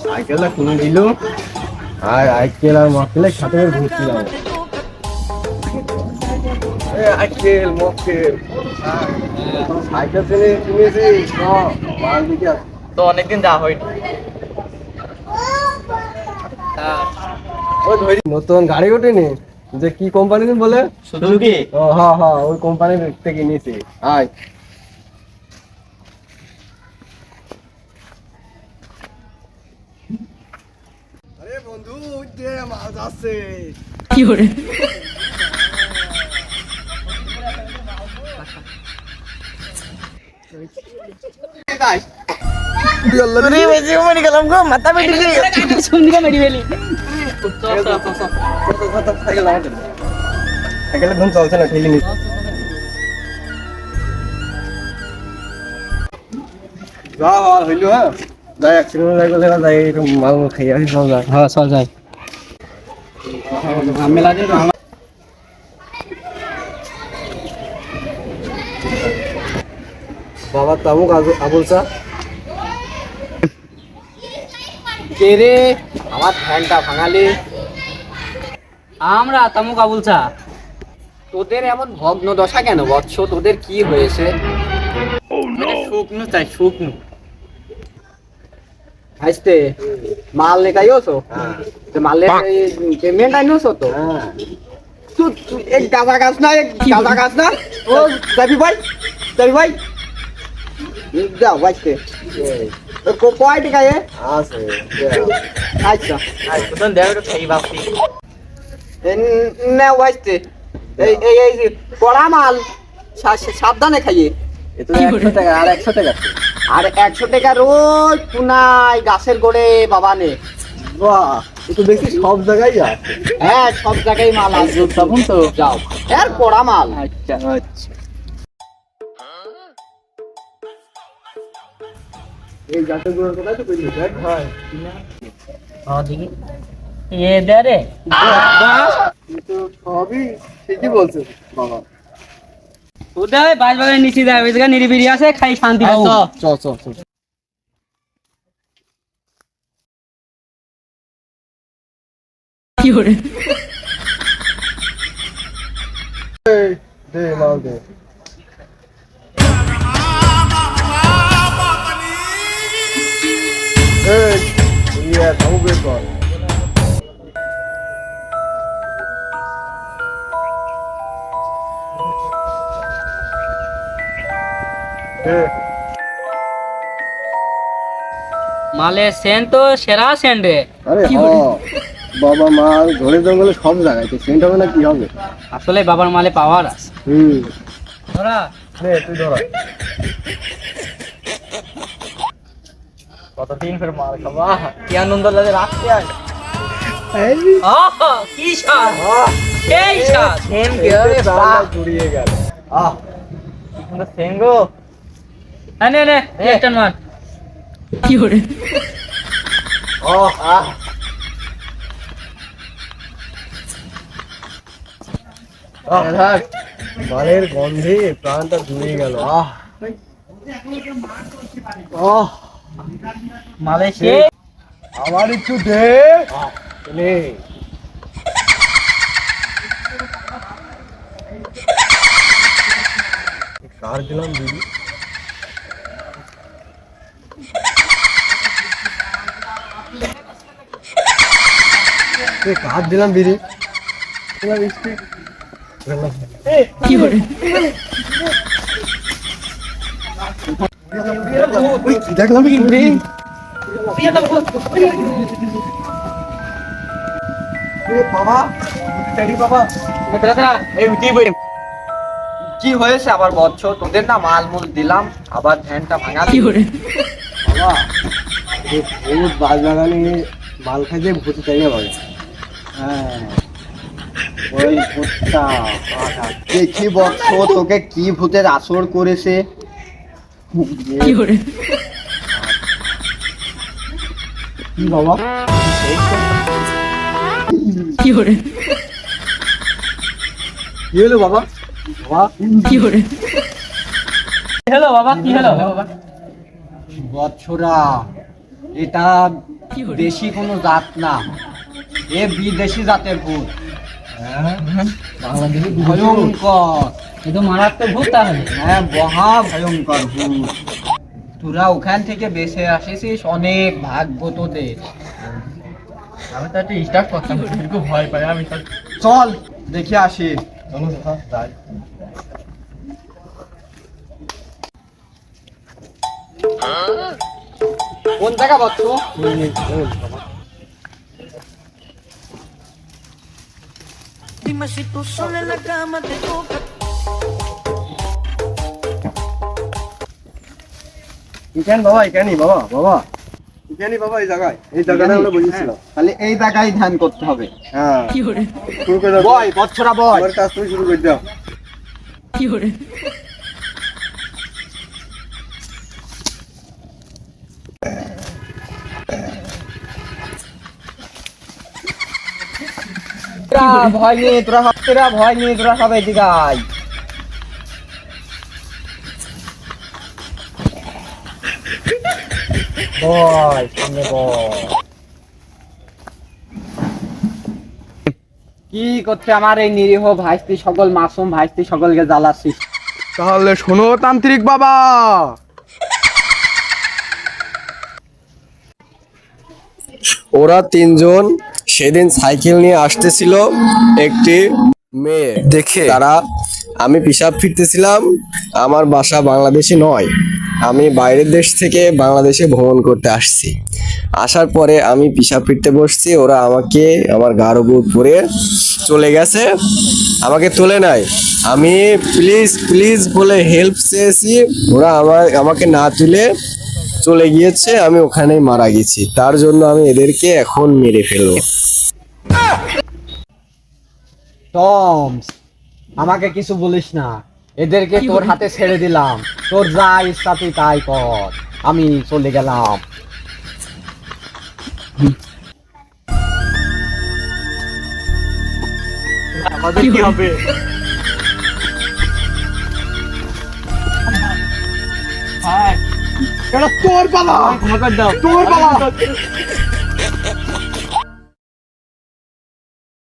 সাইকেলটা কিনে দিল আর আইকেল আর মক্কেলের সাথে ঘুরছিলাম। আইকেল মক্কেল সাইকেল কিনেছি তো অনেকদিন যাওয়া হয়নি। নতুন গাড়ি ওঠেনি যে কি কোম্পানি বলে সুজুকি। ও হ্যাঁ হ্যাঁ ওই কোম্পানির থেকে নিয়েছি। আয় আরে বন্ধু যে মাছ আছে কি করে মাথা বেটি শুনদিকে মেরি ফেলি সাইকেলের ধুম চলছে না ঠেলি নি যা হইল। হ্যাঁ যাই অ্যাক্সিডেন্ট হয়ে গেলে না যাই একটু মাল খাই আসি চল যাই। হ্যাঁ চল যাই। মেলা দিন বাবা তামুক আবুল চা কে রে আমার ফ্যানটা ভাঙালি? আমরা তামুক আবুল চা। তোদের এমন ভগ্ন দশা কেন বৎস? তোদের কি হয়েছে? শুকনো চাই শুকনো। আসতে মাল লেখাইও তো মাল পেমেন্ট আইনোছো তো তুই এক গাঁজা গাছ না এক গাঁজা গাছ না ও যাবি ভাই যাও বাঁচতে কয় টাকায় আছে আচ্ছা আচ্ছা দেখ খাই ভাবছি না বাঁচতে এই যে পড়া মাল সাবধানে খাইয়ে। এটা 100 টাকা আর 100 টাকা আর 100 টাকা রোজ পুনাই গাছের গোড়ে বাবা নে। বাহ একটু দেখি সব জায়গায় যায়। হ্যাঁ সব জায়গায় মাল আসবে তখন তো যাও এর পড়া মাল। আচ্ছা আচ্ছা এই গাছের গোড়ার কথা তো কইলি দেখ ভাই দেখি এ দে রে কিন্তু সবই ঠিকই বলছে বাবা। ওদের বাজ বাগানের নিচে দেয় ওই জায়গায় নিরিবিলি আছে খাই শান্তি পাবো। চল চল চল কি করে দে মাল দে এই ইয়া থামু বের কর মালে সেন তো সেরা সেন রে। আরে বাবা মাল ধরে জঙ্গলে সব জায়গায় তো সেন্ট হবে না কি হবে? আসলে বাবার মালে পাওয়ার আছে। ধরা নে তুই ধরা কতদিন ফের মাল খাবা কি আনন্দ লাগে রাখতে আয়। কি স্বাদ এই স্বাদ সেম কি হবে বা জুড়িয়ে গেল। কি সুন্দর সেম গো। নে নে একটা মার কি করে মালের গন্ধে প্রাণটা জুড়িয়ে গেল। মালে সে আমার একটু দে নে কার দিলাম দিদি কার দিলাম বিড়ি কি করে দেখলাম বাবা কি হয়েছে আবার বচ্চ? তোদের না মাল মূল দিলাম আবার ভ্যানটা ভাঙা কি করে বাবা ভূত বাজ বাগানে মাল খাইতে ভূত চাই না বলে। হ্যাঁ ওই ভূতটা দেখি বচ্চ তোকে কি ভূতের আসর করেছে। কি করে কি বাবা কি করে কি হলো বাবা? বাবা কি করে হ্যালো বাবা কি হলো বাবা বৎসরা এটা দেশি কোনো জাত না, এ বিদেশি জাতের ভূত। ভয়ঙ্কর, এ তো মারাত্মক ভূত তাহলে। হ্যাঁ মহা ভয়ঙ্কর ভূত। তোরা ওখান থেকে বেঁচে আসিস, অনেক ভাগ্য তোদের। আমি তো একটা স্টার্ট করতাম, কিন্তু ভয় পাই আমি। চল দেখে আসি। চলো যাই। কোন জায়গা বচ্চ? Dime si tú sola en la cama te toca. এখানে বাবা, এখানেই বাবা, বাবা এখানেই বাবা, এই জায়গায়, এই জায়গাটা আমরা বুঝেছিলাম। তাহলে এই জায়গায় ধ্যান করতে হবে। হ্যাঁ শুরু করে দাও। বয় বচ্চরা বয়। আমার কাজ তুমি শুরু করে দাও। ভয় নিয়ে তোরা হচ্ছেরা, ভয় নিয়ে তোরা সবাই দিগাই। বয় সামনে বয়। কি করছে আমার এই নিরীহ ভাইস্তি সকল, মাসুম ভাইস্তি সকলকে জ্বালাচ্ছিস? তাহলে শোনো তান্ত্রিক বাবা, ওরা তিনজন সেদিন সাইকেল নিয়ে আসতেছিল একটি মেয়ে দেখে। তারা, আমি পিশাব ফিরতেছিলাম, আমার বাসা বাংলাদেশে নয়, আমি বাইরের দেশ থেকে বাংলাদেশে ভ্রমণ করতে আসছি। আসার পরে আমি পিশাব ফিরতে বসছি, ওরা আমাকে আমার গাঢ় বুট পরে চলে গেছে, আমাকে তোলে নাই। আমি প্লিজ প্লিজ বলে হেল্প চেয়েছি, ওরা আমাকে না তুলে চলে গিয়েছে, আমি ওখানেই মারা গেছি। তার জন্য আমি এদেরকে এখন মেরে ফেলবো। টমস, আমাকে কিছু বলিস না, এদেরকে তোর হাতে ছেড়ে দিলাম, তোর যা ইচ্ছা তুই তাই কর, আমি চলে গেলাম। আমাদের কি হবে? এটা তোর পালা, তোর পালা।